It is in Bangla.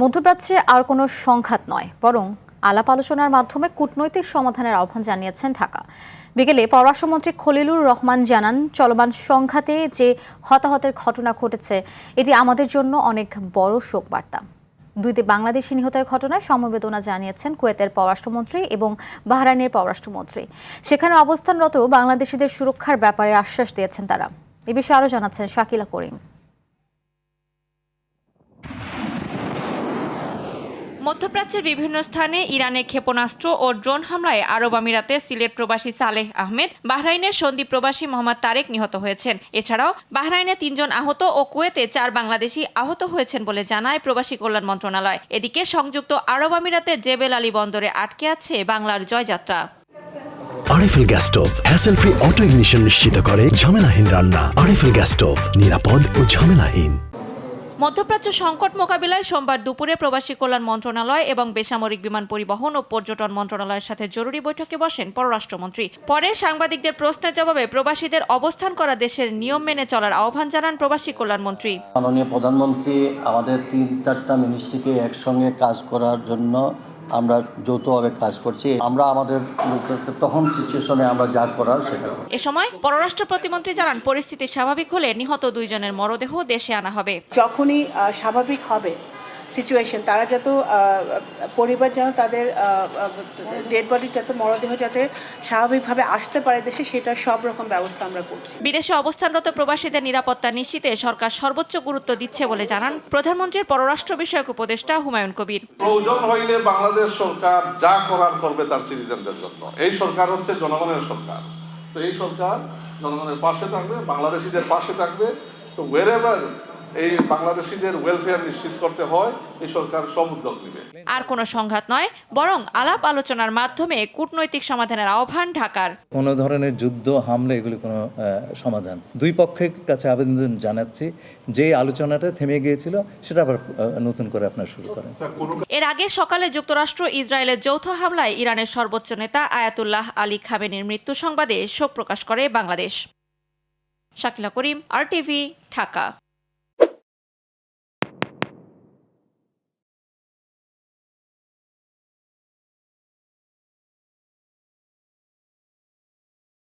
মধ্যপ্রাচ্যে আর কোনো সংঘাত নয়, বরং আলাপ আলোচনার মাধ্যমে কূটনৈতিক সমাধানের আহ্বান জানিয়েছেন ঢাকা। বিকেলে পররাষ্ট্রমন্ত্রী খলিলুর রহমান জানান, চলমান সংঘাতে যে হতাহতের ঘটনা ঘটেছে এটি আমাদের জন্য অনেক বড় শোকবার্তা। দুই বাংলাদেশি নিহতের ঘটনায় সমবেদনা জানিয়েছেন কুয়েতের পররাষ্ট্রমন্ত্রী এবং বাহরাইনের পররাষ্ট্রমন্ত্রী। সেখানে অবস্থানরত বাংলাদেশিদের সুরক্ষার ব্যাপারে আশ্বাস দিয়েছেন তারা। এ বিষয়ে আরও জানাচ্ছেন শাকিলা করিম। মধ্যপ্রাচ্যের বিভিন্ন স্থানে ইরানের ক্ষেপণাস্ত্র ও ড্রোন হামলায় আরব আমিরাতে সিলেট প্রবাসী সালেহ আহমেদ, বাহরাইনের সন্দ্বীপ প্রবাসী মোহাম্মদ তারেক নিহত হয়েছেন। এছাড়াও বাহরাইনে 3 জন আহত ও কুয়েতে 4 বাংলাদেশি আহত হয়েছেন বলে জানায় প্রবাসী কল্যাণ মন্ত্রণালয়। এদিকে সংযুক্ত আরব আমিরাতের জেবেল আলী বন্দরে আটকে আছে বাংলার জয়যাত্রা। RFL gas stove hassle free auto ignition নিশ্চিত করে ঝামেলাহীন রান্না। আরএফএল গ্যাস স্টোভ, নিরাপদ ও ঝামেলাহীন। মধ্যপ্রাচ্য সংকট মোকাবিলায় সোমবার দুপুরে প্রবাসী কল্যাণ মন্ত্রণালয় এবং বেসামরিক বিমান পরিবহন ও পর্যটন মন্ত্রণালয়ের সাথে জরুরি বৈঠকে বসেন পররাষ্ট্রমন্ত্রী। পরে সাংবাদিকদের প্রশ্নের জবাবে প্রবাসীদের অবস্থান করা দেশের নিয়ম মেনে চলার আহ্বান জানান প্রবাসী কল্যাণমন্ত্রী। মাননীয় প্রধানমন্ত্রী আমাদের 3-4টা মিনিস্ট্রিকে একসঙ্গে কাজ করার জন্য আমরা যৌথভাবে কাজ করছি। আমরা আমাদের তখন সিচুয়েশনে আমরা যা করার সেটা। এ সময় পররাষ্ট্র প্রতিমন্ত্রী জানান, পরিস্থিতি স্বাভাবিক হলে নিহত 2 জনের মরদেহ দেশে আনা হবে। যখনই স্বাভাবিক হবে সিচুয়েশন, তারা যত পরিবার যেন তাদের ডেড বডি যাতে মরদেহ যাতে স্বাভাবিকভাবে আসতে পারে দেশে, সেটার সব রকম ব্যবস্থা আমরা করছি। বিদেশে অবস্থানরত প্রবাসীদের নিরাপত্তা নিশ্চিতে সরকার সর্বোচ্চ গুরুত্ব দিচ্ছে বলে জানান প্রধানমন্ত্রীর পররাষ্ট্র বিষয়ক উপদেষ্টা হুমায়ুন কবির। প্রয়োজন হইলে বাংলাদেশ সরকার যা করার করবে তার সিটিজেনদের জন্য। এই সরকার হচ্ছে জনগণের সরকার। তো এই সরকার জনগণের পাশে থাকবে, বাংলাদেশিদের পাশে থাকবে। তো ওয়েরএভার এই বাংলাদেশিদের ওয়েলফেয়ার নিশ্চিত করতে হয়, এই সরকার সব উদ্যোগ নেবে। আর কোনো সংঘাত নয়, বরং আলাপ আলোচনার মাধ্যমে কূটনৈতিক সমাধানের আহ্বান ঢাকার। কোনো ধরনের যুদ্ধ হামলা এগুলি কোনো সমাধান। দুই পক্ষের কাছে আবেদন জানাচ্ছি যে আলোচনাটা থেমে গিয়েছিল সেটা আবার নতুন করে আপনারা শুরু করেন। এর আগে সকালে যুক্তরাষ্ট্র ইসরায়েলের যৌথ হামলায় ইরানের সর্বোচ্চ নেতা আয়াতুল্লাহ আলী খামেনির মৃত্যু সংবাদে শোক প্রকাশ করে বাংলাদেশ। শাকিলা করিম, RTV, ঢাকা।